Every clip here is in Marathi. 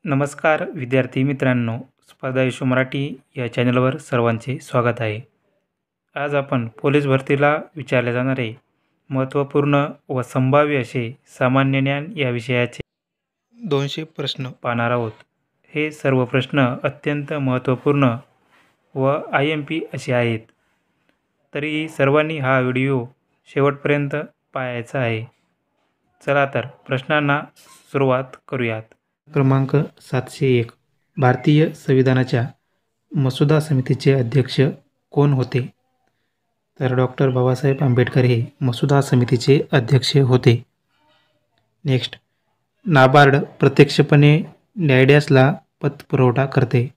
नमस्कार विद्यार्थी मित्रांनो, स्पर्धा इशू मराठी या चॅनलवर सर्वांचे स्वागत आहे. आज आपण पोलीस भरतीला विचारले जाणारे महत्त्वपूर्ण व संभाव्य असे सामान्य ज्ञान या विषयाचे 200 प्रश्न पाहणार आहोत. हे सर्व प्रश्न अत्यंत महत्त्वपूर्ण व IMP असे आहेत. तरीही सर्वांनी हा व्हिडिओ शेवटपर्यंत पाहायचा आहे. चला तर प्रश्नांना सुरुवात करूयात. क्रमांक 701. भारतीय संविधानाच्या मसुदा समितीचे अध्यक्ष कोण होते? तर डॉक्टर बाबासाहेब आंबेडकर हे मसुदा समितीचे अध्यक्ष होते. नेक्स्ट, नाबार्ड प्रत्यक्षपणे डॅशला पतपुरवठा करते.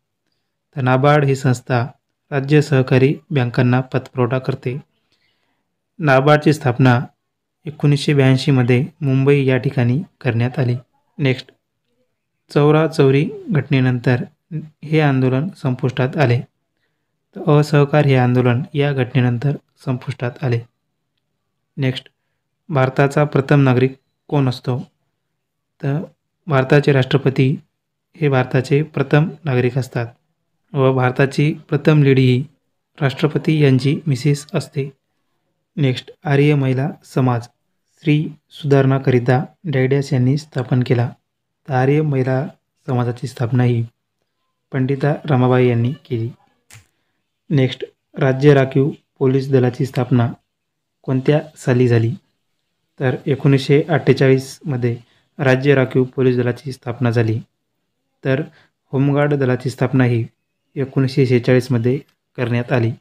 तर नाबार्ड ही संस्था राज्य सहकारी बँकांना पतपुरवठा करते. नाबार्डची स्थापना 1982 मध्ये मुंबई या ठिकाणी करण्यात आली. नेक्स्ट, चौरा-चौरी घटनेनंतर हे आंदोलन संपुष्टात आले. तर असहकार हे आंदोलन या घटनेनंतर संपुष्टात आले. नेक्स्ट, भारताचा प्रथम नागरिक कोण असतो? तर भारताचे राष्ट्रपती हे भारताचे प्रथम नागरिक असतात व भारताची प्रथम लेडी ही राष्ट्रपती यांची मिसेस असते. नेक्स्ट, आर्य महिला समाज स्त्री सुधारणाकरिता डॅश यांनी स्थापन केला. तर आर्य महिला समाजाची स्थापना ही पंडिता रमाबाई यांनी केली. नेक्स्ट, राज्य राखीव पोलीस दलाची स्थापना कोणत्या साली झाली? तर 1948 मध्ये राज्य राखीव पोलीस दलाची स्थापना झाली. तर होमगार्ड दलाची स्थापना ही 1946 मध्ये करण्यात आली.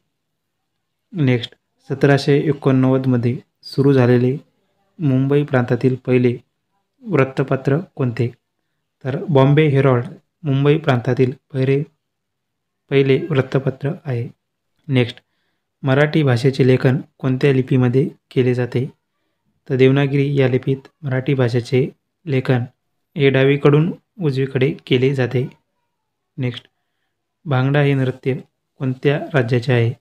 नेक्स्ट, 1789 मध्ये सुरू झालेले मुंबई प्रांतातील पहिले वृत्तपत्र कोणते? तर बॉम्बे हेरॉल्ड मुंबई प्रांतातील पहिले वृत्तपत्र आहे. नेक्स्ट, मराठी भाषेचे लेखन कोणत्या लिपीमध्ये केले जाते? तर देवनागरी या लिपीत मराठी भाषेचे लेखन हे डावीकडून उजवीकडे केले जाते. नेक्स्ट, भांगडा हे नृत्य कोणत्या राज्याचे आहे?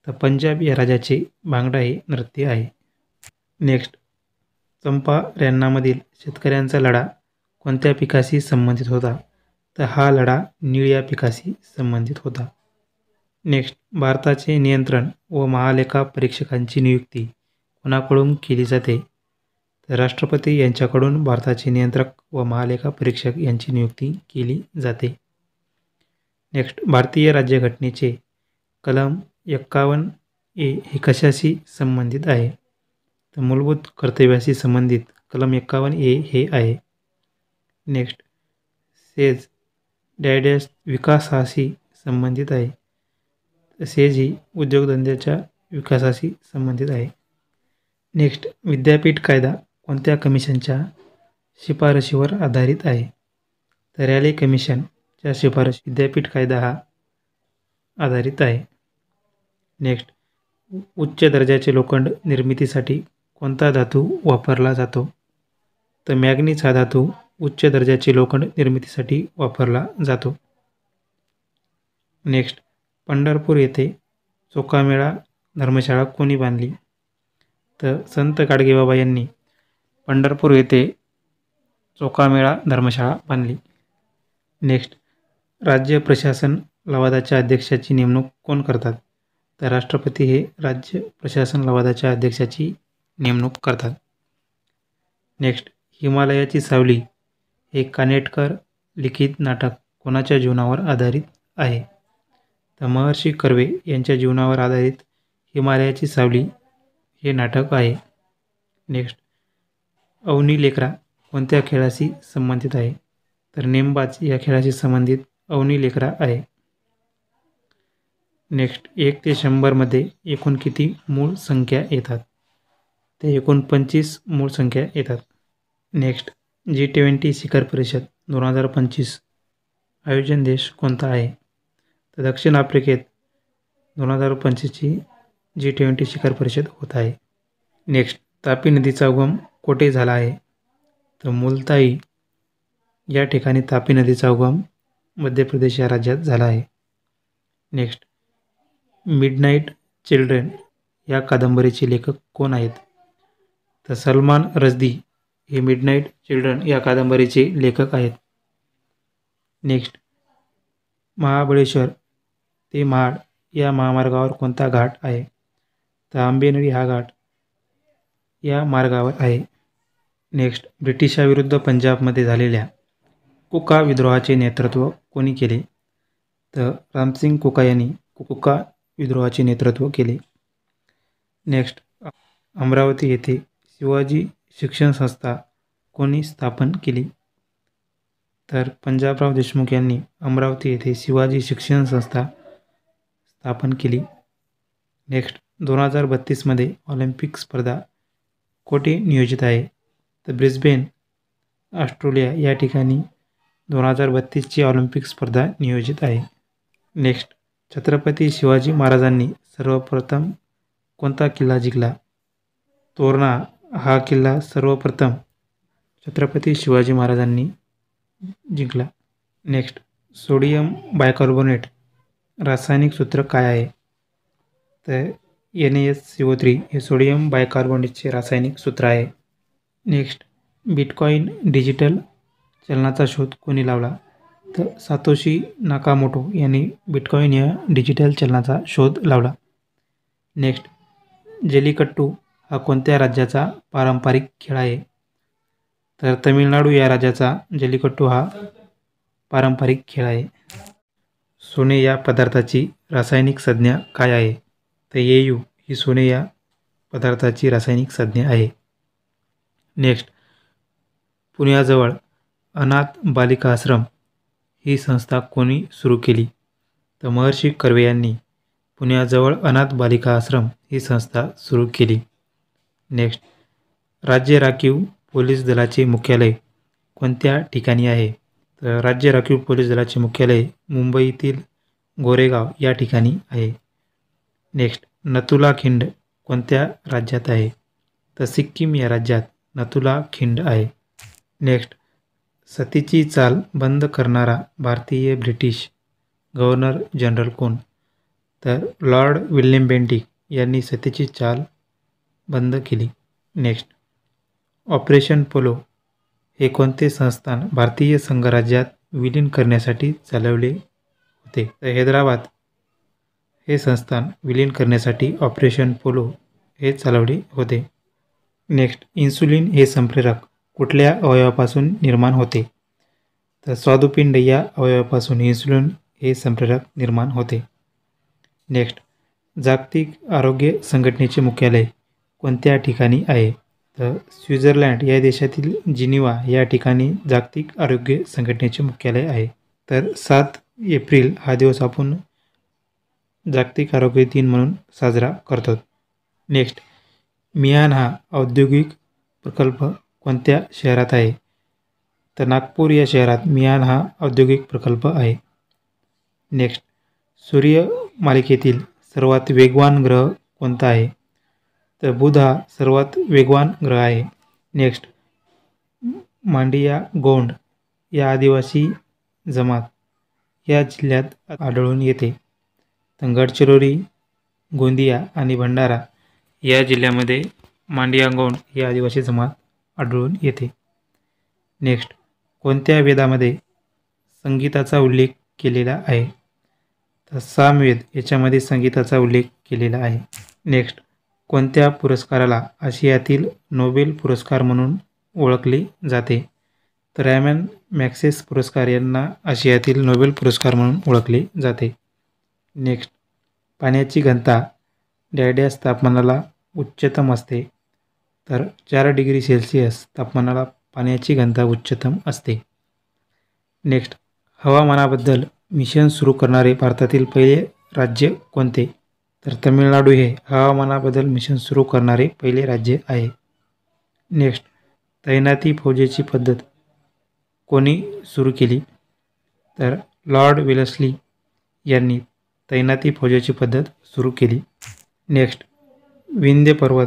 तर पंजाब या राज्याचे भांगडा हे नृत्य आहे. नेक्स्ट, चंपारण्यामधील शेतकऱ्यांचा लढा कोणत्या पिकाशी संबंधित होता? तर हा लढा नीळ या पिकाशी संबंधित होता. नेक्स्ट, भारताचे नियंत्रण व महालेखा परीक्षकांची नियुक्ती कोणाकडून केली जाते? तर राष्ट्रपती यांच्याकडून भारताचे नियंत्रक व महालेखा परीक्षक यांची नियुक्ती केली जाते. नेक्स्ट, भारतीय राज्यघटनेचे कलम 51A हे कशाशी संबंधित आहे? तर मूलभूत कर्तव्याशी संबंधित कलम 51A हे आहे. नेक्स्ट, सेज डॅश विकासाशी संबंधित आहे. सेज ही उद्योगधंद्याच्या विकासाशी संबंधित आहे. नेक्स्ट, विद्यापीठ कायदा कोणत्या कमिशनच्या शिफारशीवर आधारित आहे? तर रॅले कमिशनच्या शिफारशी विद्यापीठ कायदा हा आधारित आहे. नेक्स्ट, उच्च दर्जाचे लोखंड निर्मितीसाठी कोणता धातू वापरला जातो? तर मॅग्नीज हा धातू उच्च दर्जाचे लोखंड निर्मितीसाठी वापरला जातो. नेक्स्ट, पंढरपूर येथे चोखामेळा धर्मशाळा कोणी बांधली? तर संत गाडगेबाबा यांनी पंढरपूर येथे चोखामेळा धर्मशाळा बांधली. नेक्स्ट, राज्य प्रशासन लवादाच्या अध्यक्षाची नेमणूक कोण करतात? तर राष्ट्रपती हे राज्य प्रशासन लवादाच्या अध्यक्षाची नेमणूक करतात. नेक्स्ट, हिमालयाची सावली हे कानेटकर लिखित नाटक कोणाच्या जीवनावर आधारित आहे? तर महर्षी कर्वे यांच्या जीवनावर आधारित हिमालयाची सावली हे नाटक आहे. नेक्स्ट, अवनी लेकरा कोणत्या खेळाशी संबंधित आहे? तर नेमबाज या खेळाशी संबंधित अवनी लेकरा आहे. नेक्स्ट, 1 ते 100 मध्ये एकूण किती मूळ संख्या येतात? ते एकूण 25 मूळ संख्या येतात. नेक्स्ट, G20 शिखर परिषद 2025 आयोजन देश कोणता आहे? तर दक्षिण आफ्रिकेत 2025ची G20 शिखर परिषद होत आहे. नेक्स्ट, तापी नदीचा उगम कोठे झाला आहे? तर मुलताई या ठिकाणी तापी नदीचा उगम मध्य प्रदेश या राज्यात झाला आहे. नेक्स्ट, मिडनाईट चिल्ड्रन या कादंबरीचे लेखक कोण आहेत? तर सलमान रश्दी हे मिडनाईट चिल्ड्रन या कादंबरीचे लेखक आहेत. नेक्स्ट, महाबळेश्वर ते महाड या महामार्गावर कोणता घाट आहे? तर आंबेनळी हा घाट या मार्गावर आहे. नेक्स्ट, ब्रिटिशाविरुद्ध पंजाबमध्ये झालेल्या कुका विद्रोहाचे नेतृत्व कोणी केले? तर रामसिंग कुका यांनी कुका विद्रोहाचे नेतृत्व केले. नेक्स्ट, अमरावती येथे शिवाजी शिक्षण संस्था कोणी स्थापन केली? तर पंजाबराव देशमुख यांनी अमरावती येथे शिवाजी शिक्षण संस्था स्थापन केली. नेक्स्ट, 2032मध्ये ऑलिम्पिक स्पर्धा कोठे नियोजित आहे? तर ब्रिस्बेन, ऑस्ट्रेलिया या ठिकाणी 2032ची ऑलिम्पिक स्पर्धा नियोजित आहे. नेक्स्ट, छत्रपती शिवाजी महाराजांनी सर्वप्रथम कोणता किल्ला जिंकला? तोरणा हा किल्ला सर्वप्रथम छत्रपती शिवाजी महाराजांनी जिंकला. नेक्स्ट, सोडियम बायकार्बोनेट रासायनिक सूत्र काय आहे? तर NaSCO3 हे सोडियम बायकार्बोनेटचे रासायनिक सूत्र आहे. नेक्स्ट, बिटकॉईन डिजिटल चलनाचा शोध कोणी लावला? तर सातोशी नाकामोटो यांनी बिटकॉईन या डिजिटल चलनाचा शोध लावला. नेक्स्ट, जल्लीकट्टू हा कोणत्या राज्याचा पारंपरिक खेळ आहे? तर तमिळनाडू या राज्याचा जल्लीकट्टू हा पारंपरिक खेळ आहे. सोने या पदार्थाची रासायनिक संज्ञा काय आहे? तर Au ही सोने या पदार्थाची रासायनिक संज्ञा आहे. नेक्स्ट, पुण्याजवळ अनाथ बालिका आश्रम ही संस्था कोणी सुरू केली? तर महर्षी कर्वे यांनी पुण्याजवळ अनाथ बालिका आश्रम ही संस्था सुरू केली. नेक्स्ट, राज्य राखीव पोलीस दलाचे मुख्यालय कोणत्या ठिकाणी आहे? तर राज्य राखीव पोलीस दलाचे मुख्यालय मुंबईतील गोरेगाव या ठिकाणी आहे. नेक्स्ट, नथुला खिंड कोणत्या राज्यात आहे? तर सिक्कीम या राज्यात नथुला खिंड आहे. नेक्स्ट, सतीची चाल बंद करणारा भारतीय ब्रिटिश गव्हर्नर जनरल कोण? तर लॉर्ड विल्यम बेंटिक यांनी सतीची चाल बंद केली. नेक्स्ट, ऑपरेशन पोलो हे कोणते संस्थान भारतीय संघराज्यात विलीन करण्यासाठी चालवले होते? तर हैदराबाद हे संस्थान विलीन करण्यासाठी ऑपरेशन पोलो हे चालवले होते. नेक्स्ट, इन्सुलिन हे संप्रेरक कुठल्या अवयवापासून निर्माण होते? तर स्वादुपिंड या अवयवापासून इन्सुलिन हे संप्रेरक निर्माण होते. नेक्स्ट, जागतिक आरोग्य संघटनेचे मुख्यालय कोणत्या ठिकाणी आहे? तर स्वित्झर्लंड या देशातील जिनिव्हा या ठिकाणी जागतिक आरोग्य संघटनेचे मुख्यालय आहे. तर 7 एप्रिल हा दिवस आपण जागतिक आरोग्य दिन म्हणून साजरा करतो. नेक्स्ट, मियान हा औद्योगिक प्रकल्प कोणत्या शहरात आहे? तर नागपूर या शहरात मियान हा औद्योगिक प्रकल्प आहे. नेक्स्ट, सूर्यमालिकेतील सर्वात वेगवान ग्रह कोणता आहे? तर बुध हा सर्वात वेगवान ग्रह आहे. नेक्स्ट, मांडिया गोंड या आदिवासी जमात या जिल्ह्यात आढळून येते. तर गडचिरोली, गोंदिया आणि भंडारा या जिल्ह्यामध्ये मांडिया गोंड ही आदिवासी जमात आढळून येते. नेक्स्ट, कोणत्या वेदामध्ये संगीताचा उल्लेख केलेला आहे? तर सामवेद याच्यामध्ये संगीताचा उल्लेख केलेला आहे. नेक्स्ट, कोणत्या पुरस्काराला आशियातील नोबेल पुरस्कार म्हणून ओळखले जाते? तर रॅमन मॅग्सेस पुरस्कार यांना आशियातील नोबेल पुरस्कार म्हणून ओळखले जाते. नेक्स्ट, पाण्याची घनता डॅश तापमानाला उच्चतम असते? तर 4 डिग्री सेल्सिअस तापमानाला पाण्याची घनता उच्चतम असते. नेक्स्ट, हवामानाबद्दल मिशन सुरू करणारे भारतातील पहिले राज्य कोणते? तर तमिळनाडू हे हवामानाबद्दल मिशन सुरू करणारे पहिले राज्य आहे. नेक्स्ट, तैनाती फौजेची पद्धत कोणी सुरू केली? तर लॉर्ड वेल्लेस्ली यांनी तैनाती फौजेची पद्धत सुरू केली. नेक्स्ट, विंध्य पर्वत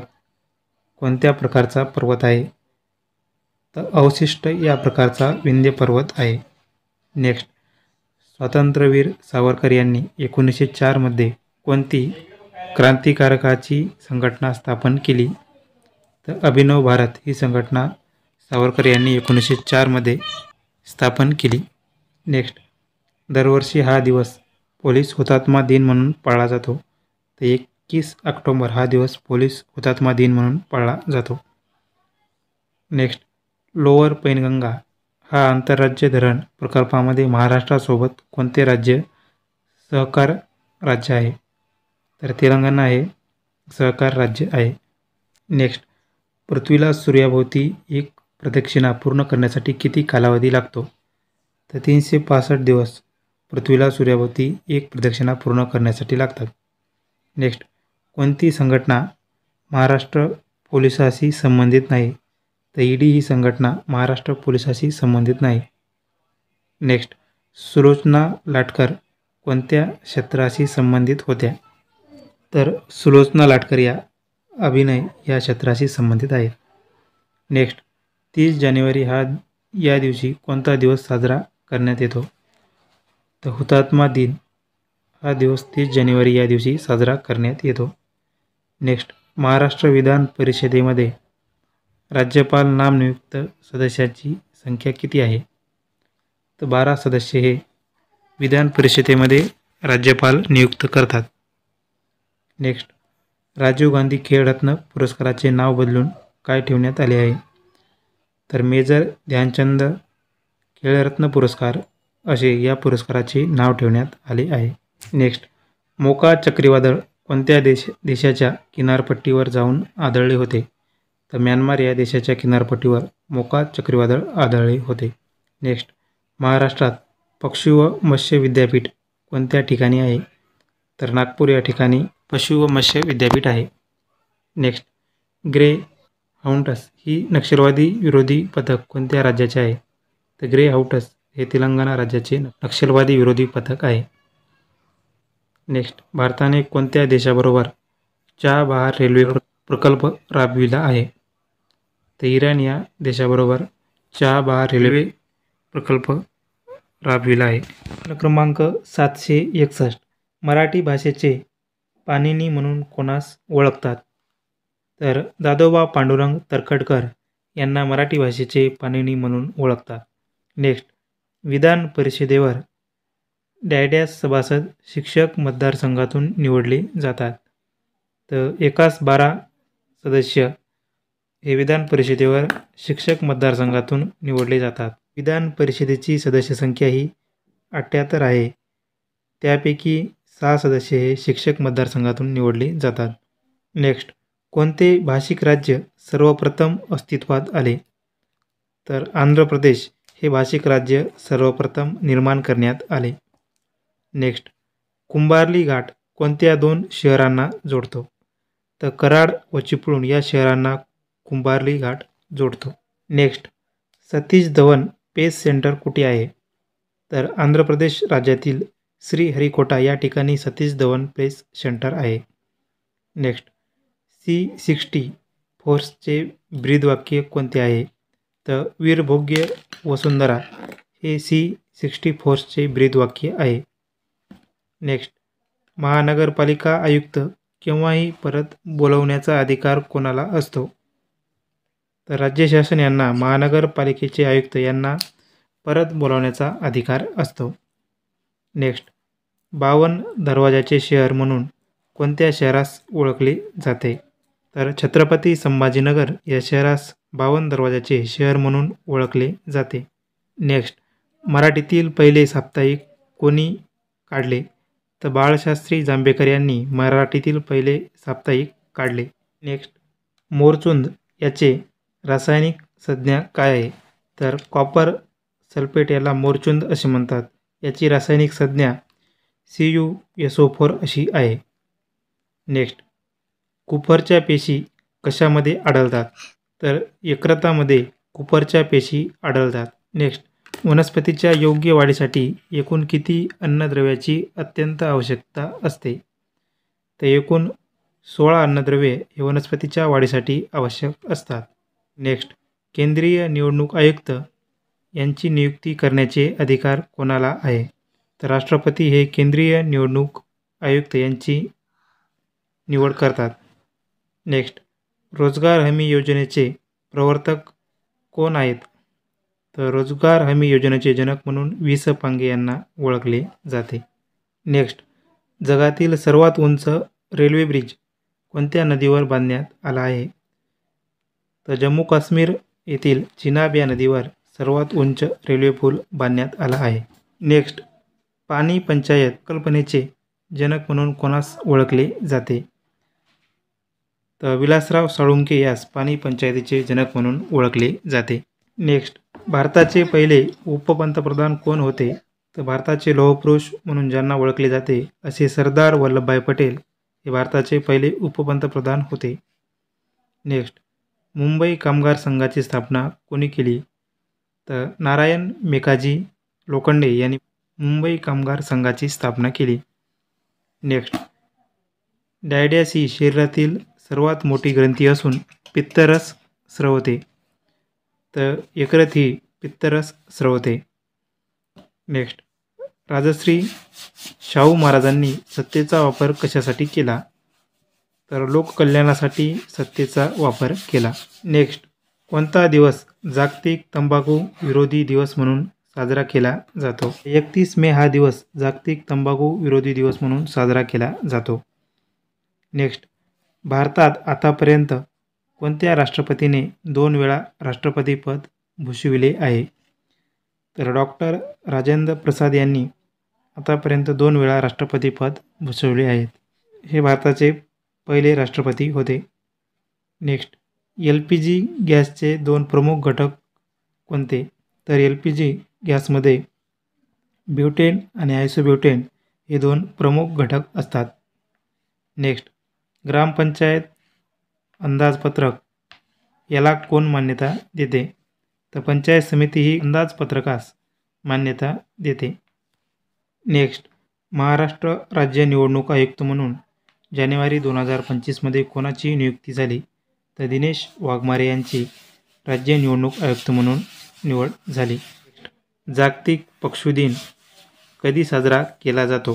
कोणत्या प्रकारचा पर्वत आहे? तर अवशिष्ट या प्रकारचा विंध्य पर्वत आहे. नेक्स्ट, स्वातंत्र्यवीर सावरकर यांनी 1904 मध्ये कोणती क्रांतिकारकाची संघटना स्थापन केली? तर अभिनव भारत ही संघटना सावरकर यांनी 1904 मध्ये स्थापन केली. नेक्स्ट, दरवर्षी हा दिवस पोलीस हुतात्मा दिन म्हणून पाळला जातो. तर 21 ऑक्टोबर हा दिवस पोलीस हुतात्मा दिन म्हणून पाळला जातो. नेक्स्ट, लोअर पैनगंगा हा आंतरराज्य धरण प्रकल्पामध्ये महाराष्ट्रासोबत कोणते राज्य सहकार राज्य आहे? तर तेलंगणा हे सहकार राज्य आहे. नेक्स्ट, पृथ्वीला सूर्याभोवती एक प्रदक्षिणा पूर्ण करण्यासाठी किती कालावधी लागतो? तर 365 दिवस पृथ्वीला सूर्याभोवती एक प्रदक्षिणा पूर्ण करण्यासाठी लागतात. नेक्स्ट, कोणती संघटना महाराष्ट्र पोलिसाशी संबंधित नाही? तर ईडी ही संघटना महाराष्ट्र पोलिसाशी संबंधित नाही. नेक्स्ट, सुलोचना लाटकर कोणत्या क्षेत्राशी संबंधित होत्या? तर सुलोचना लाटकर या अभिनय या क्षेत्राशी संबंधित आहेत. नेक्स्ट, 30 जानेवारी या दिवशी कोणता दिवस साजरा करण्यात येतो? तर हुतात्मा दिन हा दिवस 30 जानेवारी या दिवशी साजरा करण्यात येतो. नेक्स्ट, महाराष्ट्र विधान परिषदेमध्ये राज्यपाल नामनियुक्त सदस्यांची संख्या किती आहे? तर 12 सदस्य हे विधान परिषदेमध्ये राज्यपाल नियुक्त करतात. नेक्स्ट, राजीव गांधी खेलरत्न पुरस्काराचे नाव बदलून काय ठेवण्यात आले आहे? तर मेजर ध्यानचंद खेलरत्न पुरस्कार असे या पुरस्काराचे नाव ठेवण्यात आले आहे. नेक्स्ट, मोका चक्रीवादळ कोणत्या देशाच्या किनारपट्टीवर जाऊन आदळले होते? तर म्यानमार या देशाच्या किनारपट्टीवर मोका चक्रीवादळ आदळले होते. नेक्स्ट, महाराष्ट्रात पशु व मत्स्य विद्यापीठ कोणत्या ठिकाणी आहे? तर नागपूर या ठिकाणी पशु व मत्स्य विद्यापीठ आहे. नेक्स्ट, ग्रे हाउंटस ही नक्षलवादी विरोधी पथक कोणत्या राज्याचे आहे? तर ग्रे हाउंटस हे तेलंगणा राज्याचे नक्षलवादी विरोधी पथक आहे. नेक्स्ट, भारताने कोणत्या देशाबरोबर चहाबहार रेल्वे प्रकल्प राबविला आहे? तर इराण या देशाबरोबर चहाबहार रेल्वे प्रकल्प राबविला आहे. क्रमांक 761, मराठी भाषेचे पाणिनी म्हणून कोणास ओळखतात? तर दादोबा पांडुरंग तरखडकर यांना मराठी भाषेचे पाणिनी म्हणून ओळखतात. नेक्स्ट, विधान परिषदेवर डॅश सभासद शिक्षक मतदारसंघातून निवडले जातात? तर 12 सदस्य हे विधान परिषदेवर शिक्षक मतदारसंघातून निवडले जातात. विधान परिषदेची सदस्य संख्या ही 78 आहे. त्यापैकी 6 सदस्य हे शिक्षक मतदारसंघातून निवडले जातात. नेक्स्ट, कोणते भाषिक राज्य सर्वप्रथम अस्तित्वात आले? तर आंध्र प्रदेश हे भाषिक राज्य सर्वप्रथम निर्माण करण्यात आले. नेक्स्ट, कुंभार्ली घाट कोणत्या 2 शहरांना जोडतो? तर कराड व चिपळूण या शहरांना कुंभार्ली घाट जोडतो. Next, Satish Dhawan space centre कुठे आहे? तर आंध्र प्रदेश राज्यातील श्रीहरिकोटा या ठिकाणी सतीश धवन स्पेस सेंटर आहे. नेक्स्ट, C-60 फोर्सचे ब्रीदवाक्य कोणते आहे? तर वीरभोग्य वसुंधरा हे C-60 फोर्सचे ब्रीदवाक्य आहे. नेक्स्ट, महानगरपालिका आयुक्त केव्हाही परत बोलवण्याचा अधिकार कोणाला असतो? तर राज्य शासन यांना महानगरपालिकेचे आयुक्त यांना परत बोलावण्याचा अधिकार असतो. नेक्स्ट, 52 दरवाजाचे शहर म्हणून कोणत्या शहरास ओळखले जाते? तर छत्रपती संभाजीनगर या शहरास 52 दरवाजाचे शहर म्हणून ओळखले जाते. नेक्स्ट, मराठीतील पहिले साप्ताहिक कोणी काढले? तर बाळशास्त्री जांभेकर यांनी मराठीतील पहिले साप्ताहिक काढले. नेक्स्ट, मोरचुंद याचे रासायनिक संज्ञा काय आहे? तर कॉपर सल्फेट याला मोरचुंद असे म्हणतात. याची रासायनिक संज्ञा CuSO4 अशी आहे. नेक्स्ट, कुफरच्या पेशी कशामध्ये आढळतात? तर यकृतामध्ये कुफरच्या पेशी आढळतात. नेक्स्ट, वनस्पतीच्या योग्य वाढीसाठी एकूण किती अन्नद्रव्याची अत्यंत आवश्यकता असते? तर एकूण 16 अन्नद्रव्ये हे वनस्पतीच्या वाढीसाठी आवश्यक असतात. नेक्स्ट, केंद्रीय निवडणूक आयुक्त यांची नियुक्ती करण्याचे अधिकार कोणाला आहे? तर राष्ट्रपती हे केंद्रीय निवडणूक आयुक्त यांची निवड करतात. नेक्स्ट, रोजगार हमी योजनेचे प्रवर्तक कोण आहेत? तर रोजगार हमी योजनेचे जनक म्हणून वि स पांगे यांना ओळखले जाते. नेक्स्ट, जगातील सर्वात उंच रेल्वे ब्रिज कोणत्या नदीवर बांधण्यात आला आहे? तर जम्मू काश्मीर येथील चिनाब या नदीवर सर्वात उंच रेल्वे पूल बांधण्यात आला आहे. नेक्स्ट, पाणी पंचायत कल्पनेचे जनक म्हणून कोणास ओळखले जाते? तर विलासराव साळुंखे यास पाणी पंचायतीचे जनक म्हणून ओळखले जाते. नेक्स्ट, भारताचे पहिले उपपंतप्रधान कोण होते? तर भारताचे लोहपुरुष म्हणून ज्यांना ओळखले जाते असे सरदार वल्लभभाई पटेल हे भारताचे पहिले उपपंतप्रधान होते. नेक्स्ट, मुंबई कामगार संघाची स्थापना कोणी केली? तर नारायण मेकाजी लोखंडे यांनी मुंबई कामगार संघाची स्थापना केली. नेक्स्ट, डायडॅस ही शरीरातील सर्वात मोठी ग्रंथी असून पित्तरस स्रवते. तर यकृत ही पित्तरस स्रवते. नेक्स्ट, राजश्री शाहू महाराजांनी सत्तेचा वापर कशासाठी केला? तर लोककल्याणासाठी सत्तेचा वापर केला. नेक्स्ट, कोणता दिवस जागतिक तंबाखू विरोधी दिवस म्हणून साजरा केला जातो? 31 मे हा दिवस जागतिक तंबाखू विरोधी दिवस म्हणून साजरा केला जातो. नेक्स्ट, भारतात आतापर्यंत कोणत्या राष्ट्रपतीने 2 वेळा राष्ट्रपती पद भूषविले आहे? तर डॉक्टर राजेंद्र प्रसाद यांनी आतापर्यंत 2 वेळा राष्ट्रपती पद भूषवले आहेत. हे भारताचे पहिले राष्ट्रपती होते. नेक्स्ट, LPG गॅसचे 2 प्रमुख घटक कोणते? तर LPG गॅसमध्ये ब्युटेन आणि आयसोब्युटेन हे 2 प्रमुख घटक असतात. नेक्स्ट, ग्रामपंचायत अंदाजपत्रक याला कोण मान्यता देते? तर पंचायत समिती ही अंदाजपत्रकास मान्यता देते. नेक्स्ट, महाराष्ट्र राज्य निवडणूक आयुक्त म्हणून जानेवारी 2025 मध्ये कोणाची नियुक्ती झाली? तर दिनेश वाघमारे यांची राज्य निवडणूक आयुक्त म्हणून निवड झाली. जागतिक पशु दिन कधी साजरा केला जातो?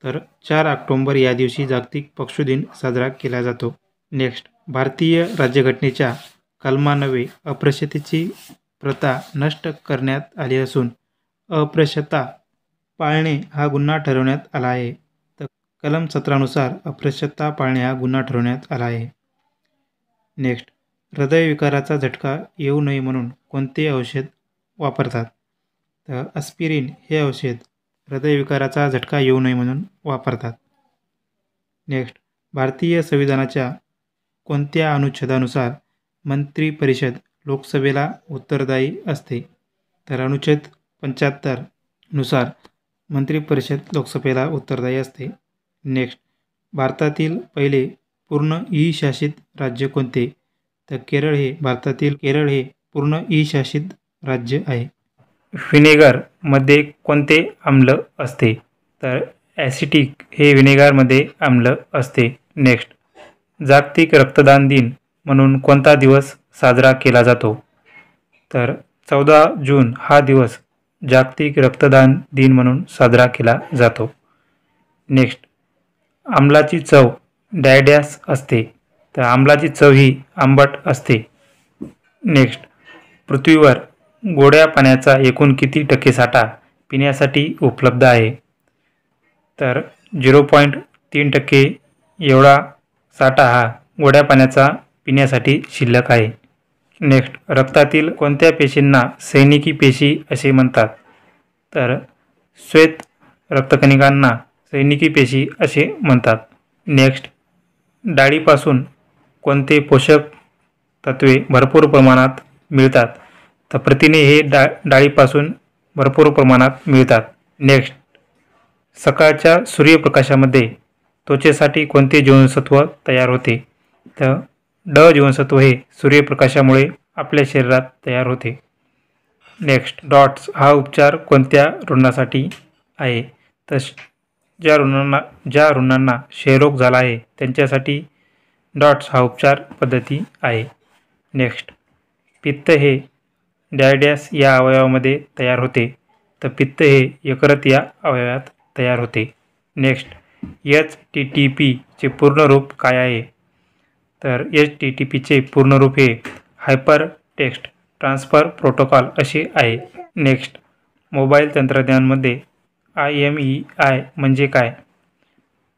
तर 4 ऑक्टोबर या दिवशी जागतिक पशु दिन साजरा केला जातो. नेक्स्ट, भारतीय राज्यघटनेच्या कलमान्वये अस्पृश्यतेची प्रथा नष्ट करण्यात आली असून अस्पृश्यता पाळणे हा गुन्हा ठरवण्यात आला आहे. तर कलम 17 नुसार अस्पृश्यता पाळणे हा गुन्हा ठरवण्यात आला आहे. नेक्स्ट, हृदयविकाराचा झटका येऊ नये म्हणून कोणते औषध वापरतात? तर ॲस्पिरिन हे औषध हृदयविकाराचा झटका येऊ नये म्हणून वापरतात. नेक्स्ट, भारतीय संविधानाच्या कोणत्या अनुच्छेदानुसार मंत्रिपरिषद लोकसभेला उत्तरदायी असते? तर अनुच्छेद 75 नुसार मंत्रिपरिषद लोकसभेला उत्तरदायी असते. नेक्स्ट, भारतातील पहिले पूर्ण ई-शासित राज्य कोणते? तर केरळ हे पूर्ण ई-शासित राज्य आहे. व्हिनेगारमध्ये कोणते आम्ल असते? तर ॲसिटिक हे व्हिनेगारमध्ये आम्ल असते. नेक्स्ट, जागतिक रक्तदान दिन म्हणून कोणता दिवस साजरा केला जातो? तर 14 जून हा दिवस जागतिक रक्तदान दिन म्हणून साजरा केला जातो. नेक्स्ट, आम्लाची चव डॅडॅस असते? तर आम्लाची चव ही आंबट असते. नेक्स्ट, पृथ्वीवर गोड्या पाण्याचा एकूण किती टक्के साठा पिण्यासाठी उपलब्ध आहे? तर 0.3% एवढा साठा हा गोड्या पाण्याचा पिण्यासाठी शिल्लक आहे. नेक्स्ट, रक्तातील कोणत्या पेशींना सैनिकी पेशी असे म्हणतात? तर श्वेत रक्तकणिकांना सैनिकी पेशी असे म्हणतात. नेक्स्ट, डाळीपासून कोणते पोषक तत्वे भरपूर प्रमाणात मिळतात? तर प्रथिने हे डाळीपासून भरपूर प्रमाणात मिळतात. नेक्स्ट, सकाळच्या सूर्यप्रकाशामध्ये त्वचेसाठी कोणते जीवनसत्व तयार होते? तर ड जीवनसत्व हे सूर्यप्रकाशामुळे आपल्या शरीरात तयार होते. नेक्स्ट, डॉट्स हा उपचार कोणत्या रुग्णासाठी आहे? तर ज्या रुग्णांना क्षयरोग झाला आहे त्यांच्यासाठी डॉट्स हा उपचार पद्धती आहे. नेक्स्ट, पित्त हे डायडॅस या अवयवामध्ये तयार होते. तर पित्त हे यकृत या अवयवात तयार होते. नेक्स्ट, HTTP चे पूर्ण रूप काय आहे? तर HTTP चे पूर्ण रूप हे हायपर टेक्स्ट ट्रान्सफर प्रोटोकॉल असे आहे. नेक्स्ट, मोबाईल तंत्रज्ञानामध्ये IMEI म्हणजे काय?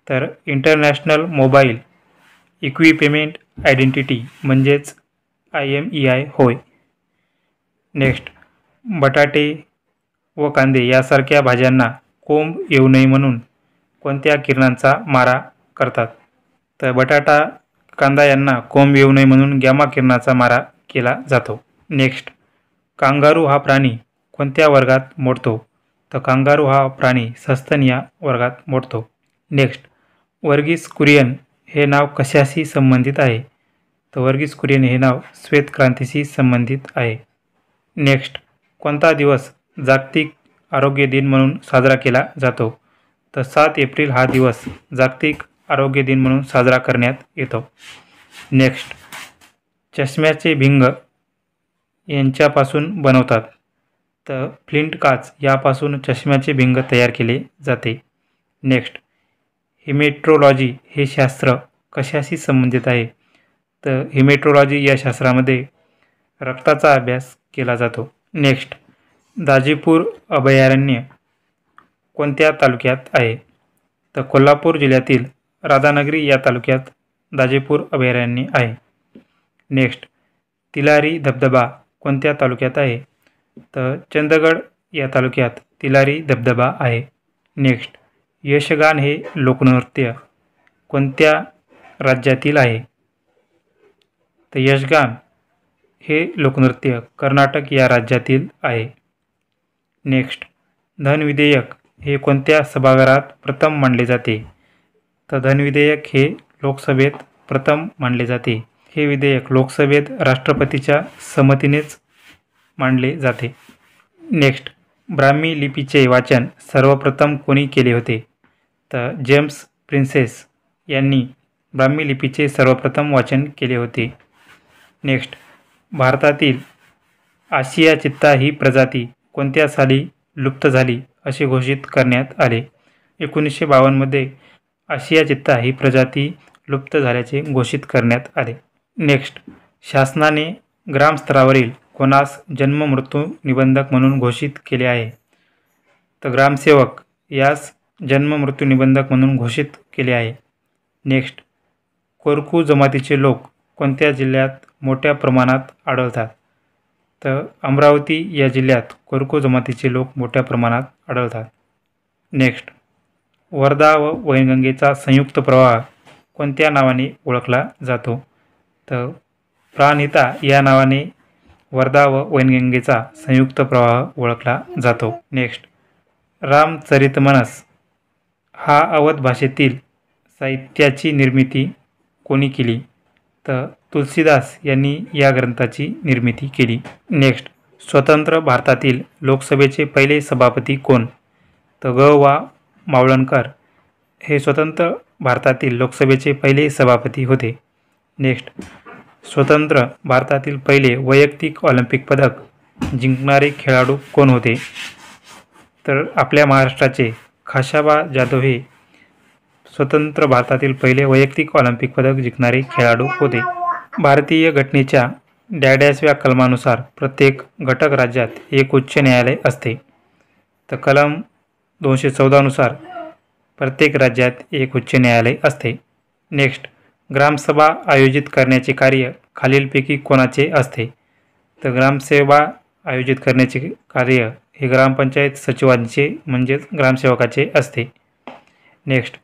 तर इंटरनॅशनल मोबाईल इक्विपमेंट आयडेंटिटी म्हणजेच IMEI होय. नेक्स्ट, बटाटे व कांदे यासारख्या भाज्यांना कोंब येऊ नये म्हणून कोणत्या किरणांचा मारा करतात? तर बटाटा, कांदा यांना कोंब येऊ नये म्हणून गॅमा किरणाचा मारा केला जातो. नेक्स्ट, कांगारू हा प्राणी कोणत्या वर्गात मोडतो? तर कांगारू हा प्राणी सस्तन या वर्गात मोडतो. नेक्स्ट, वर्गीस कुरियन हे नाव कशाशी संबंधित आहे? तर वर्गीस कुरियन हे नाव श्वेत क्रांतीशी संबंधित आहे. नेक्स्ट, कोणता दिवस जागतिक आरोग्य दिन म्हणून साजरा केला जातो? तर 7 एप्रिल हा दिवस जागतिक आरोग्य दिन म्हणून साजरा करण्यात येतो. नेक्स्ट, चष्म्याचे भिंग यांच्यापासून बनवतात? तर फ्लिंट काच यापासून चष्म्याचे भिंग तयार केले जाते. नेक्स्ट, हिमेट्रोलॉजी हे शास्त्र कशाशी संबंधित आहे? तर हिमेट्रोलॉजी या शास्त्रामध्ये रक्ताचा अभ्यास केला जातो. नेक्स्ट, दाजीपूर अभयारण्य कोणत्या तालुक्यात आहे? तर कोल्हापूर जिल्ह्यातील राधानगरी या तालुक्यात दाजीपूर अभयारण्य आहे. नेक्स्ट, तिलारी धबधबा कोणत्या तालुक्यात आहे? तर चंदगड या तालुक्यात तिलारी धबधबा आहे. नेक्स्ट, यक्षगान हे लोकनृत्य कोणत्या राज्यातील आहे? तर यक्षगान हे लोकनृत्य कर्नाटक या राज्यातील आहे. नेक्स्ट, धन विधेयक हे कोणत्या सभागृहात प्रथम मांडले जाते? तर धन विधेयक हे लोकसभेत प्रथम मांडले जाते. हे विधेयक लोकसभेत राष्ट्रपतीच्या संमतीनेच मांडले जाते. नेक्स्ट, ब्राह्मी लिपीचे वाचन सर्वप्रथम कोणी केले होते? तर जेम्स प्रिन्सेस यांनी ब्राह्मी लिपीचे सर्वप्रथम वाचन केले होते. नेक्स्ट, भारतातील आशिया चित्ता ही प्रजाती कोणत्या साली लुप्त झाली असे घोषित करण्यात आले? 1952 आशिया चित्ता ही प्रजाती लुप्त झाल्याचे घोषित करण्यात आले. नेक्स्ट, शासनाने ग्रामस्तरावरील कोणास जन्ममृत्यू निबंधक म्हणून घोषित केले आहे? तर ग्रामसेवक यास जन्ममृत्यू निबंधक म्हणून घोषित केले आहे. नेक्स्ट, कोरकू जमातीचे लोक कोणत्या जिल्ह्यात मोठ्या प्रमाणात आढळतात? तर अमरावती या जिल्ह्यात कोरकू जमातीचे लोक मोठ्या प्रमाणात आढळतात. नेक्स्ट, वर्धा व वैनगंगेचा संयुक्त प्रवाह कोणत्या नावाने ओळखला जातो? तर प्राणहिता या नावाने वर्धा व वैनगंगेचा संयुक्त प्रवाह ओळखला जातो. नेक्स्ट, रामचरितमानस हा अवध भाषेतील साहित्याची निर्मिती कोणी केली? तर तुलसीदास यांनी या ग्रंथाची निर्मिती केली. नेक्स्ट, स्वतंत्र भारतातील लोकसभेचे पहिले सभापती कोण? तर ग. मावळणकर हे स्वतंत्र भारतातील लोकसभेचे पहिले सभापती होते. नेक्स्ट, स्वतंत्र भारतातील पहिले वैयक्तिक ऑलिम्पिक पदक जिंकणारे खेळाडू कोण होते? तर आपल्या महाराष्ट्राचे खाशाबा जाधव हे स्वतंत्र भारतातील पहिले वैयक्तिक ऑलिम्पिक पदक जिंकणारे खेळाडू होते. भारतीय घटनेच्या ड्याड्याव्या कलमानुसार प्रत्येक घटक राज्यात एक उच्च न्यायालय असते? तर कलम 214 नुसार प्रत्येक राज्यात एक उच्च न्यायालय असते. नेक्स्ट, ग्रामसभा आयोजित करण्याचे कार्य खालीलपैकी कोणाचे असते? तर ग्रामसभा आयोजित करण्याचे कार्य हे ग्रामपंचायत सचिवांचे म्हणजेच ग्रामसेवकाचे असते. नेक्स्ट,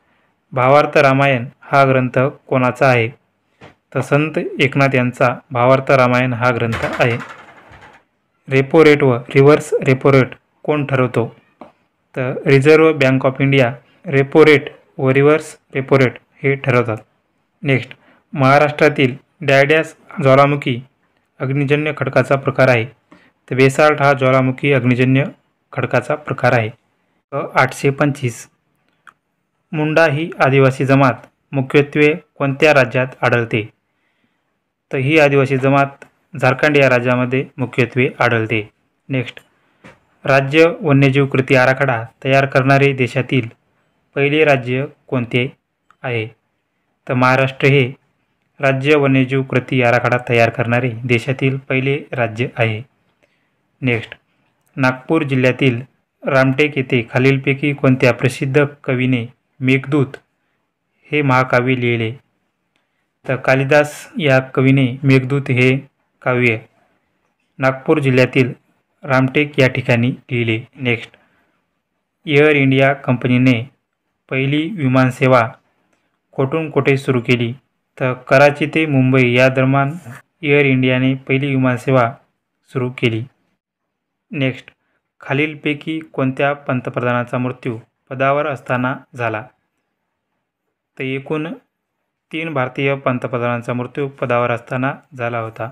भावार्थ रामायण हा ग्रंथ कोणाचा आहे? तर संत एकनाथ यांचा भावार्थ रामायण हा ग्रंथ आहे. रेपो रेट व रिव्हर्स रेपो रेट कोण ठरवतो? तर reserve bank of India repo rate व रिव्हर्स रेपो रेट हे ठरवतात. नेक्स्ट, महाराष्ट्रातील डॅड्यास ज्वालामुखी अग्निजन्य खडकाचा प्रकार आहे? तर बेसाल्ट हा ज्वालामुखी अग्निजन्य खडकाचा प्रकार आहे. 825 मुंडा ही आदिवासी जमात मुख्यत्वे कोणत्या राज्यात आढळते? तर ही आदिवासी जमात झारखंड या राज्यामध्ये मुख्यत्वे आढळते. नेक्स्ट, राज्य वन्यजीव कृती आराखडा तयार करणारे देशातील पहिले राज्य कोणते आहे? तर महाराष्ट्र हे राज्य वन्यजीव कृती आराखडा तयार करणारे देशातील पहिले राज्य आहे. नेक्स्ट, नागपूर जिल्ह्यातील रामटेक येथे खालीलपैकी कोणत्या प्रसिद्ध कवीने मेघदूत हे महाकाव्य लिहिले? तर कालिदास या कवीने मेघदूत हे काव्य नागपूर जिल्ह्यातील रामटेक या ठिकाणी लिहिले. नेक्स्ट, एअर इंडिया कंपनीने पहिली विमानसेवा कोठून कोठे सुरू केली? तर कराची ते मुंबई या दरम्यान एअर इंडियाने पहिली विमानसेवा सुरू केली. नेक्स्ट, खालीलपैकी कोणत्या पंतप्रधानाचा मृत्यू पदावर असताना झाला? तर एकूण 3 भारतीय पंतप्रधानांचा मृत्यू पदावर असताना झाला होता.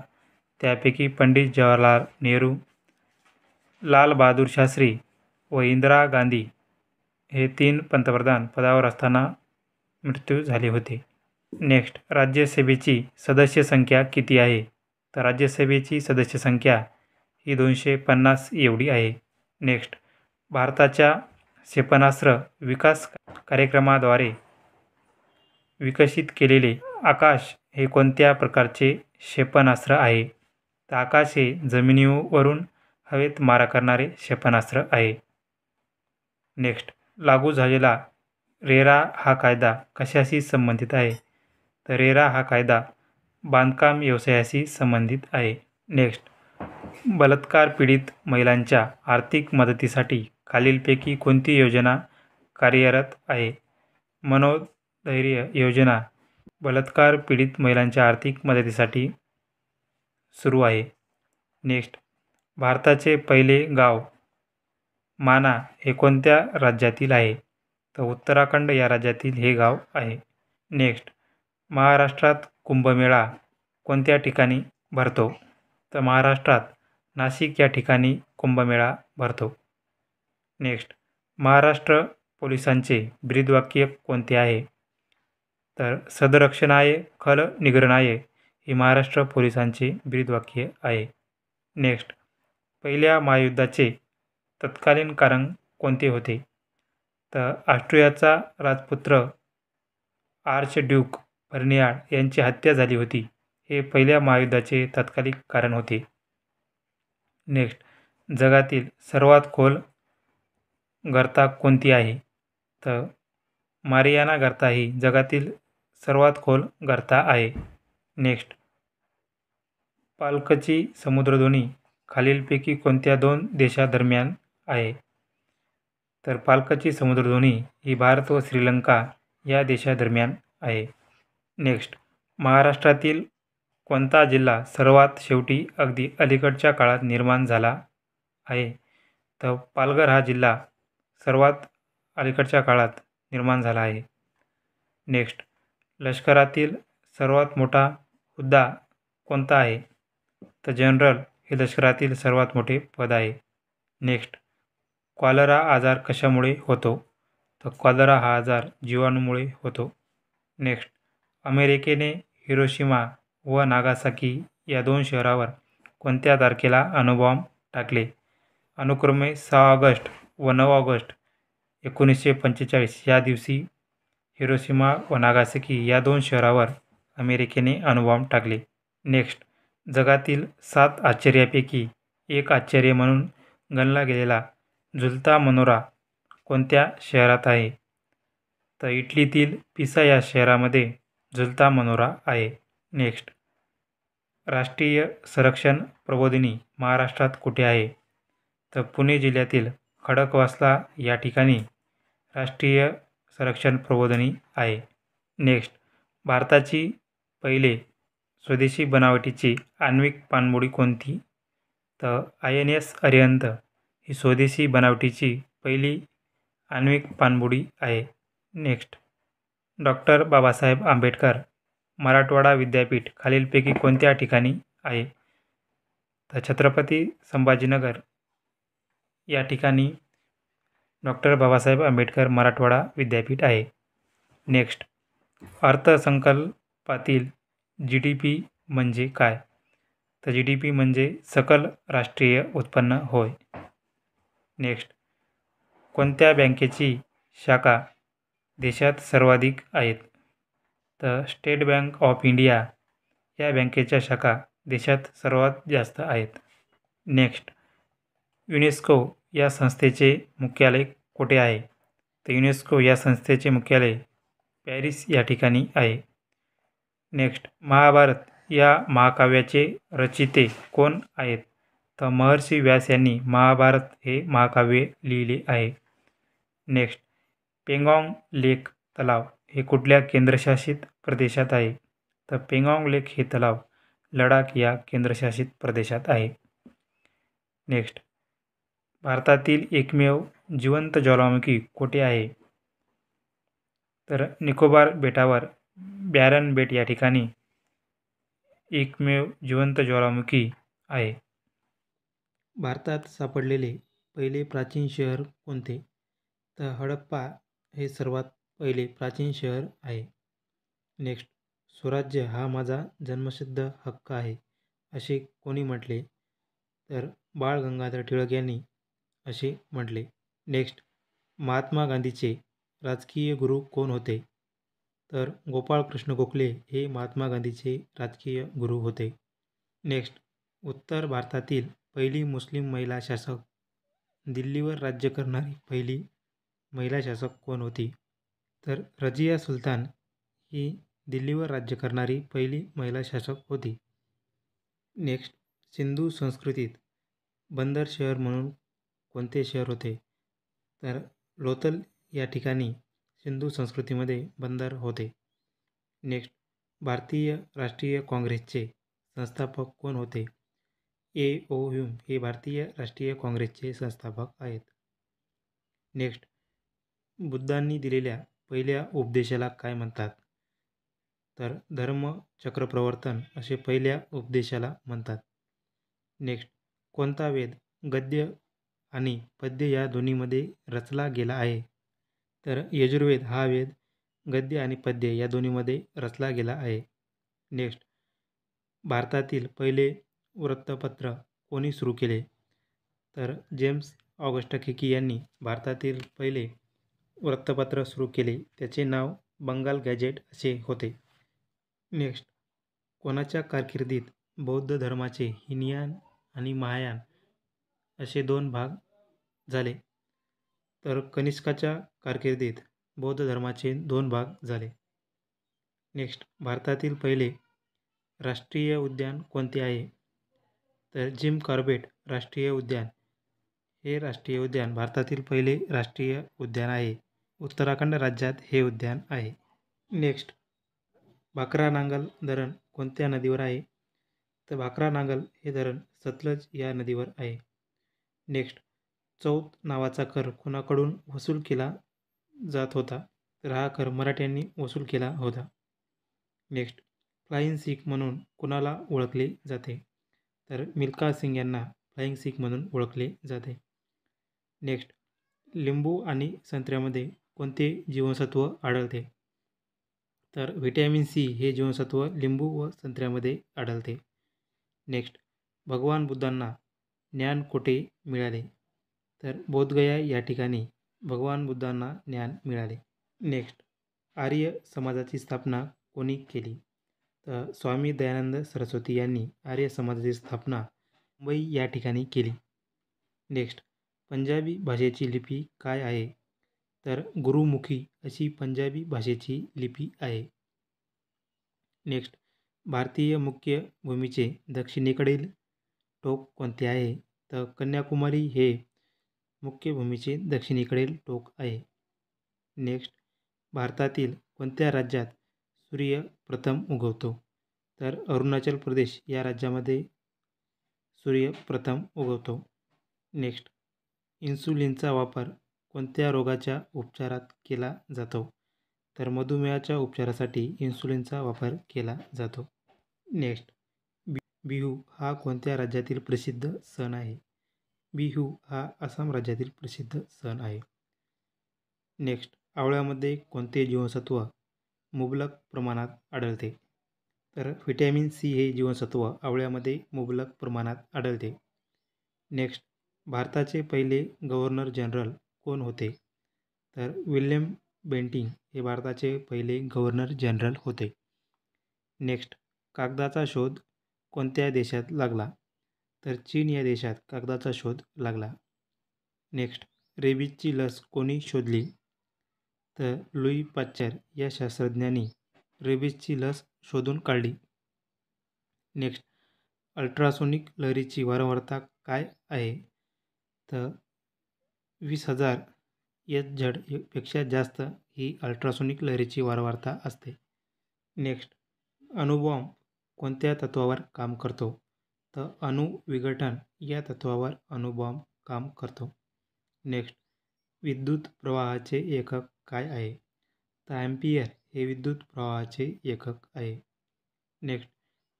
त्यापैकी पंडित जवाहरलाल नेहरू, लाल बहादूर शास्त्री व इंदिरा गांधी हे 3 पंतप्रधान पदावर असताना मृत्यू झाले होते. नेक्स्ट, राज्यसभेची सदस्य संख्या किती आहे? तर राज्यसभेची सदस्य संख्या ही 250 एवढी आहे. नेक्स्ट, भारताच्या क्षेपणास्त्र विकास कार्यक्रमाद्वारे विकसित केलेले आकाश हे कोणत्या प्रकारचे क्षेपणास्त्र आहे? तर आकाश हे जमिनीवरून हवेत मारा करणारे क्षेपणास्त्र आहे. नेक्स्ट, लागू झालेला रेरा हा कायदा कशाशी संबंधित आहे? तर रेरा हा कायदा बांधकाम व्यवसायाशी संबंधित आहे. नेक्स्ट, बलात्कार पीडित महिलांच्या आर्थिक मदतीसाठी खालीलपैकी कोणती योजना कार्यरत आहे? मनोधैर्य योजना बलात्कार पीडित महिलांच्या आर्थिक मदतीसाठी सुरू आहे. नेक्स्ट, भारताचे पहिले गाव माना हे कोणत्या राज्यातील आहे? तर उत्तराखंड या राज्यातील हे गाव आहे. नेक्स्ट, महाराष्ट्रात कुंभमेळा कोणत्या ठिकाणी भरतो? तर महाराष्ट्रात नाशिक या ठिकाणी कुंभमेळा भरतो. नेक्स्ट, महाराष्ट्र पोलिसांचे ब्रीदवाक्य कोणते आहे? तर सदरक्षणाय खल निग्रहणाय हे महाराष्ट्र पोलिसांचे ब्रीदवाक्य आहे. नेक्स्ट, पहिल्या महायुद्धाचे तत्कालीन कारण कोणते होते? तर ऑस्ट्रियाचा राजपुत्र आर्चड्यूक फर्डिनांड यांची हत्या झाली होती. हे पहिल्या महायुद्धाचे तत्कालीन कारण होते. नेक्स्ट, जगातील सर्वात खोल गर्ता कोणती आहे? तर मारियाना गर्ता ही जगातील सर्वात खोल गर्ता आहे. नेक्स्ट, पालकची समुद्रधुनी खालीलपैकी कोणत्या 2 देशांदरम्यान आहे? तर पालकची समुद्रधुनी ही भारत व श्रीलंका या देशादरम्यान आहे. नेक्स्ट, महाराष्ट्रातील कोणता जिल्हा सर्वात शेवटी अगदी अलीकडच्या काळात निर्माण झाला आहे? तर पालघर हा जिल्हा सर्वात अलीकडच्या काळात निर्माण झाला आहे. नेक्स्ट, लष्करातील सर्वात मोठा हुद्दा कोणता आहे? तर जनरल हे लष्करातील सर्वात मोठे पद आहे. नेक्स्ट, कॉलरा आजार कशामुळे होतो? तर कॉलरा हा आजार जीवाणूमुळे होतो. नेक्स्ट, अमेरिकेने हिरोशिमा व नागासाकी या 2 शहरावर कोणत्या तारखेला अणुबॉम्ब टाकले? अनुक्रमे 6 ऑगस्ट व 9 ऑगस्ट 1945 या दिवशी हिरोशिमा व नागासाकी या 2 शहरावर अमेरिकेने अणुबॉम्ब टाकले. नेक्स्ट, जगातील 7 आश्चर्यापैकी एक आश्चर्य म्हणून गणला गेलेला झुलता मनोरा कोणत्या शहरात आहे? तर इटलीतील पिसा या शहरामध्ये झुलता मनोरा आहे. नेक्स्ट, राष्ट्रीय संरक्षण प्रबोधिनी महाराष्ट्रात कुठे आहे? तर पुणे जिल्ह्यातील खडकवासला या ठिकाणी राष्ट्रीय संरक्षण प्रबोधिनी आहे. नेक्स्ट, भारताची पहिले स्वदेशी बनावटीची आण्विक पाणबुडी कोणती? तर INS अरिहंत ही स्वदेशी बनावटीची पहिली आण्विक पाणबुडी आहे. नेक्स्ट, डॉक्टर बाबासाहेब आंबेडकर मराठवाडा विद्यापीठ खालीलपैकी कोणत्या ठिकाणी आहे? तर छत्रपती संभाजीनगर या ठिकाणी डॉक्टर बाबासाहेब आंबेडकर मराठवाडा विद्यापीठ आहे. नेक्स्ट, अर्थसंकल्पातील GDP म्हणजे काय? तर GDP म्हणजे सकल राष्ट्रीय उत्पन्न होय. नेक्स्ट, कोणत्या बँकेची शाखा देशात सर्वाधिक आहेत? तर स्टेट बँक ऑफ इंडिया या बँकेच्या शाखा देशात सर्वात जास्त आहेत. नेक्स्ट, युनेस्को या संस्थेचे मुख्यालय कुठे आहे? तर युनेस्को या संस्थेचे मुख्यालय पॅरिस या ठिकाणी आहे. नेक्स्ट, महाभारत या महाकाव्याचे रचिते कोण आहेत? तर महर्षी व्यास यांनी महाभारत हे महाकाव्य लिहिले आहे. नेक्स्ट, पेंगॉंग लेक तलाव हे कुठल्या केंद्रशासित प्रदेशात आहे? तर पेंगॉंग लेक हे तलाव लडाख या केंद्रशासित प्रदेशात आहे. नेक्स्ट, भारतातील एकमेव जिवंत ज्वालामुखी कुठे आहे? तर निकोबार बेटावर बॅरन बेट या ठिकाणी एकमेव जिवंत ज्वालामुखी आहे. भारतात सापडलेले पहिले प्राचीन शहर कोणते? तर हडप्पा हे सर्वात पहिले प्राचीन शहर आहे. नेक्स्ट, स्वराज्य हा माझा जन्मसिद्ध हक्क आहे असे कोणी म्हटले? तर बाळ गंगाधर टिळक यांनी असे म्हटले. नेक्स्ट, महात्मा गांधीचे राजकीय गुरु कोण होते? तर गोपाळकृष्ण गोखले हे महात्मा गांधीचे राजकीय गुरु होते. नेक्स्ट, उत्तर भारतातील पहिली मुस्लिम महिला शासक, दिल्लीवर राज्य करणारी पहिली महिला शासक कोण होती? तर रजिया सुलतान ही दिल्लीवर राज्य करणारी पहिली महिला शासक होती. नेक्स्ट, सिंधू संस्कृतीत बंदर शहर म्हणून कोणते शहर होते? तर लोथल या ठिकाणी सिंधू संस्कृतीमध्ये बंदर होते. नेक्स्ट, भारतीय राष्ट्रीय काँग्रेसचे संस्थापक कोण होते? A.O. ह्यूम हे भारतीय राष्ट्रीय काँग्रेसचे संस्थापक आहेत. नेक्स्ट, बुद्धांनी दिलेल्या पहिल्या उपदेशाला काय म्हणतात? तर धर्मचक्रप्रवर्तन असे पहिल्या उपदेशाला म्हणतात. नेक्स्ट, कोणता वेद गद्य आणि पद्य या दोन्हीमध्ये रचला गेला आहे? तर यजुर्वेद हा वेद गद्य आणि पद्य या दोन्हीमध्ये रचला गेला आहे. नेक्स्ट, भारतातील पहिले वृत्तपत्र कोणी सुरू केले? तर जेम्स ऑगस्ट केकी यांनी भारतातील पहिले वृत्तपत्र सुरू केले. त्याचे नाव बंगाल गॅजेट असे होते. नेक्स्ट, कोणाच्या कारकिर्दीत बौद्ध धर्माचे हीनयान आणि महायान असे दोन भाग झाले? तर कनिष्काच्या कारकिर्दीत बौद्ध धर्माचे दोन भाग झाले. नेक्स्ट, भारतातील पहिले राष्ट्रीय उद्यान कोणते आहे? तर जिम कॉर्बेट राष्ट्रीय उद्यान हे राष्ट्रीय उद्यान भारतातील पहिले राष्ट्रीय उद्यान आहे. उत्तराखंड राज्यात हे उद्यान आहे. नेक्स्ट, भाकरा नांगल धरण कोणत्या नदीवर आहे? तर भाकरा नांगल हे धरण सतलज या नदीवर आहे. नेक्स्ट, चौथ नावाचा कर कोणाकडून वसूल केला जात होता? तर हा कर मराठ्यांनी वसूल केला होता. नेक्स्ट, फ्लाइंग सिख म्हणून कुणाला ओळखले जाते? तर मिल्खा सिंग यांना फ्लाइंग सिख म्हणून ओळखले जाते. नेक्स्ट, लिंबू आणि संत्र्यामध्ये कोणते जीवनसत्व आढळते? तर व्हिटॅमिन सी हे जीवनसत्व लिंबू व संत्र्यामध्ये आढळते. नेक्स्ट, भगवान बुद्धांना ज्ञान कोठे मिळाले? तर बोधगया या ठिकाणी भगवान बुद्धांना ज्ञान मिळाले. नेक्स्ट, आर्य समाजाची स्थापना कोणी केली? तर स्वामी दयानंद सरस्वती यांनी आर्य समाजाची स्थापना मुंबई या ठिकाणी केली. नेक्स्ट, पंजाबी भाषेची लिपी काय आहे? तर गुरुमुखी अशी पंजाबी भाषेची लिपी आहे. नेक्स्ट, भारतीय मुख्य भूमीचे दक्षिणेकडील टोक कोणते आहे? तर कन्याकुमारी हे मुख्य भूमीचे दक्षिणेकडील टोक आहे. नेक्स्ट, भारतातील कोणत्या राज्यात सूर्य प्रथम उगवतो? तर अरुणाचल प्रदेश या राज्यामध्ये सूर्य प्रथम उगवतो. नेक्स्ट, इन्सुलिनचा वापर कोणत्या रोगाच्या उपचारात केला जातो? तर मधुमेहाच्या उपचारासाठी इन्सुलिनचा वापर केला जातो. नेक्स्ट, बिहू हा कोणत्या राज्यातील प्रसिद्ध सण आहे? बिहू हा आसाम राज्यातील प्रसिद्ध सण आहे. नेक्स्ट, आवळ्यामध्ये कोणते जीवनसत्व मुबलक प्रमाणात आढळते? तर व्हिटॅमिन सी हे जीवनसत्व आवळ्यामध्ये मुबलक प्रमाणात आढळते. नेक्स्ट, भारताचे पहिले गव्हर्नर जनरल कोण होते? तर विल्यम बेंटिंक हे भारताचे पहिले गव्हर्नर जनरल होते. नेक्स्ट, कागदाचा शोध कोणत्या देशात लागला? तर चीन या देशात कागदाचा शोध लागला. नेक्स्ट, रेबीजची लस कोणी शोधली? तर लुई पाश्चर या शास्त्रज्ञांनी रेबीजची लस शोधून काढली. नेक्स्ट, अल्ट्रासोनिक लहरीची वारंवारता काय आहे? तर 20,000 Hz पेक्षा जास्त ही अल्ट्रासोनिक लहरीची वारंवारता असते. नेक्स्ट, अणुबॉम्ब कोणत्या तत्त्वावर काम करतो? तर अणुविघटन या तत्त्वावर अणुबॉम्ब काम करतो. नेक्स्ट, विद्युत प्रवाहाचे एकक काय आहे? तर अँपिअर हे विद्युत प्रवाहाचे एकक आहे. नेक्स्ट,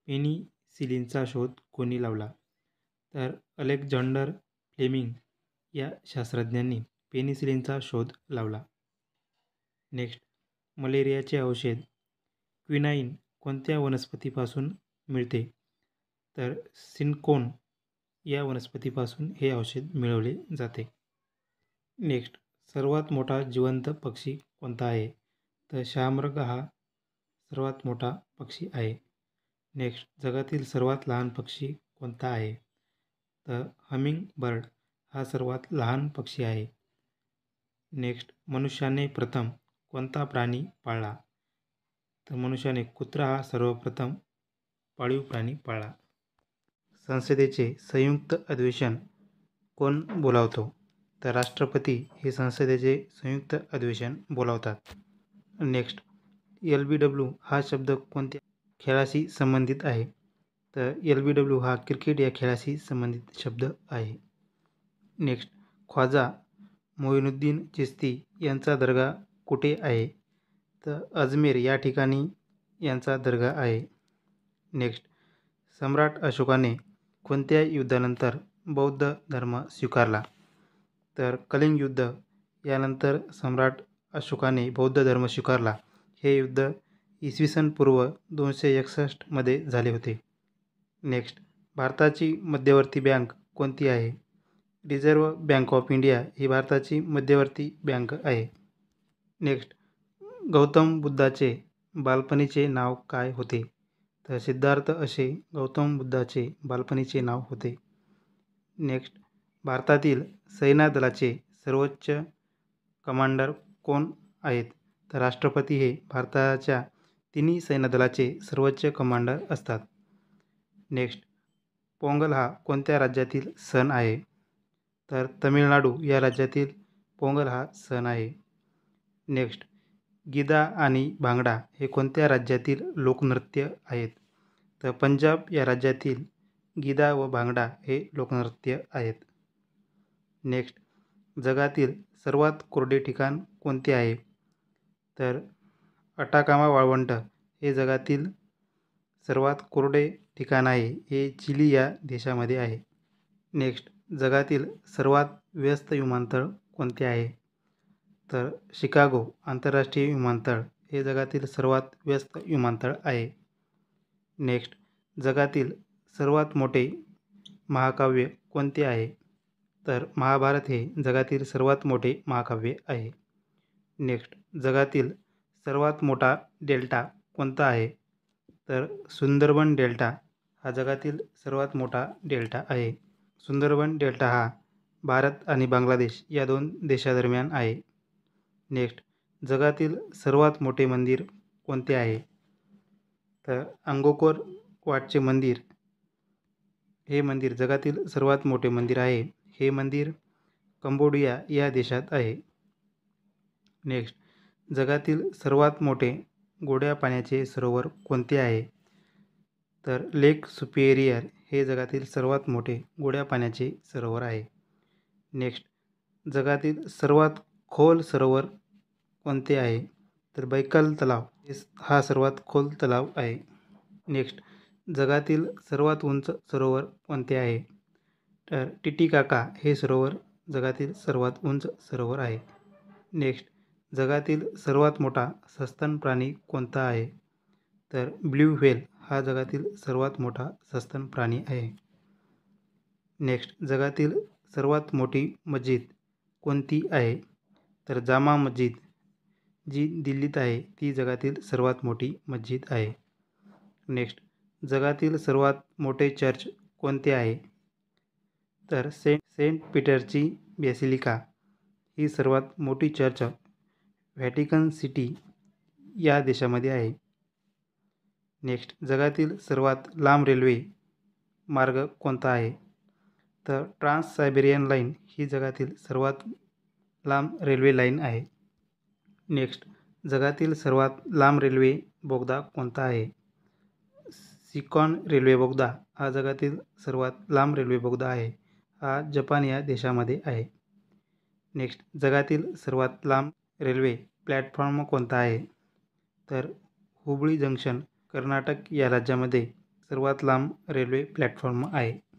पेनिसिलिनचा शोध कोणी लावला? तर अलेक्झांडर फ्लेमिंग या शास्त्रज्ञांनी पेनिसिलिनचा शोध लावला. नेक्स्ट, मलेरियाचे औषध क्विनाईन कोणत्या वनस्पतीपासून मिळते? तर सिनकोन या वनस्पतीपासून हे औषध मिळवले जाते. नेक्स्ट, सर्वात मोठा जिवंत पक्षी कोणता आहे? तर शहामृग हा सर्वात मोठा पक्षी आहे. नेक्स्ट, जगातील सर्वात लहान पक्षी कोणता आहे? तर हमिंग बर्ड हा सर्वात लहान पक्षी आहे. नेक्स्ट, मनुष्याने प्रथम कोणता प्राणी पाळला? तर मनुष्याने कुत्रा हा सर्वप्रथम पाळीव प्राणी पाळला. संसदेचे संयुक्त अधिवेशन कोण बोलावतो? तर राष्ट्रपती हे संसदेचे संयुक्त अधिवेशन बोलावतात. नेक्स्ट, LBW हा शब्द कोणत्या खेळाशी संबंधित आहे? तर LBW हा क्रिकेट या खेळाशी संबंधित शब्द आहे. नेक्स्ट, ख्वाजा मोइनुद्दीन चिश्ती यांचा दर्गा कुठे आहे? तर अजमेर या ठिकाणी यांचा दर्गा आहे. नेक्स्ट, सम्राट अशोकाने कोणत्या युद्धानंतर बौद्ध धर्म स्वीकारला? तर कलिंग युद्ध यानंतर सम्राट अशोकाने बौद्ध धर्म स्वीकारला. हे युद्ध इसवी पूर्व 261 मध्ये झाले होते. नेक्स्ट, भारताची मध्यवर्ती बँक कोणती आहे? रिझर्व्ह बँक ऑफ इंडिया ही भारताची मध्यवर्ती बँक आहे. नेक्स्ट, गौतम बुद्धाचे बालपणीचे नाव काय होते? तर सिद्धार्थ असे गौतम बुद्धाचे बालपणीचे नाव होते. नेक्स्ट, भारतातील सैन्यदलाचे सर्वोच्च कमांडर कोण आहेत? तर राष्ट्रपती हे भारताच्या तिन्ही सैन्यदलाचे सर्वोच्च कमांडर असतात. नेक्स्ट, पोंगल हा कोणत्या राज्यातील सण आहे? तर तमिळनाडू या राज्यातील पोंगल हा सण आहे. नेक्स्ट, गिदा आणि भांगडा हे कोणत्या राज्यातील लोकनृत्य आहेत? तर पंजाब या राज्यातील गिदा व भांगडा हे लोकनृत्य आहेत. नेक्स्ट, जगातील सर्वात कोरडे ठिकाण कोणते आहे? तर अटाकामा वाळवंट हे जगातील सर्वात कोरडे ठिकाण आहे. हे चिली या देशामध्ये आहे. नेक्स्ट, जगातील सर्वात व्यस्त विमानतळ कोणते आहे? तर शिकागो आंतरराष्ट्रीय विमानतळ हे जगातील सर्वात व्यस्त विमानतळ आहे. नेक्स्ट, जगातील सर्वात मोठे महाकाव्य कोणते आहे? तर महाभारत हे जगातील सर्वात मोठे महाकाव्य आहे. नेक्स्ट, जगातील सर्वात मोठा डेल्टा कोणता आहे? तर सुंदरबन डेल्टा हा जगातील सर्वात मोठा डेल्टा आहे. सुंदरबन डेल्टा हा भारत आणि बांगलादेश या 2 देशादरम्यान आहे. नेक्स्ट, जगातील सर्वात मोठे मंदिर कोणते आहे? तर अंगकोर वाटचे मंदिर हे मंदिर जगातील सर्वात मोठे मंदिर आहे. हे मंदिर कंबोडिया या देशात आहे. नेक्स्ट, जगातील सर्वात मोठे गोड्या पाण्याचे सरोवर कोणते आहे? तर लेक सुपिरियर हे जगातील सर्वात मोठे गोड्या पाण्याचे सरोवर आहे. नेक्स्ट, जगातील सर्वात खोल सरोवर कोणते आहे? तर बैकल तलाव हा सर्वात खोल तलाव आहे. नेक्स्ट, जगातील सर्वात उंच सरोवर कोणते आहे? तर टिटिकाका हे सरोवर जगातील सर्वात उंच सरोवर आहे. नेक्स्ट, जगातील सर्वात मोठा सस्तन प्राणी कोणता आहे? तर ब्ल्यू व्हेल हा जगातील सर्वात मोठा सस्तन प्राणी आहे. नेक्स्ट, जगातील सर्वात मोठी मस्जिद कोणती आहे? तर जामा मस्जिद जी दिल्लीत आहे ती जगातील सर्वात मोठी मस्जिद आहे. नेक्स्ट, जगातील सर्वात मोठे चर्च कोणते आहे? तर सेंट पीटरची बेसिलिका ही सर्वात मोठी चर्च व्हॅटिकन सिटी या देशामध्ये आहे. नेक्स्ट, जगातील सर्वात लांब रेल्वे मार्ग कोणता आहे? तर ट्रान्स सायबेरियन लाईन ही जगातील सर्वात लांब रेल्वे लाईन आहे. नेक्स्ट, जगातील सर्वात लांब रेल्वे बोगदा कोणता आहे? सिकॉन रेल्वे बोगदा हा जगातील सर्वात लांब रेल्वे बोगदा आहे. हा जपान या देशामध्ये आहे. नेक्स्ट, जगातील सर्वात लांब रेल्वे प्लॅटफॉर्म कोणता आहे? तर हुबळी जंक्शन कर्नाटक या राज्यामध्ये सर्वात लांब रेल्वे प्लॅटफॉर्म आहे.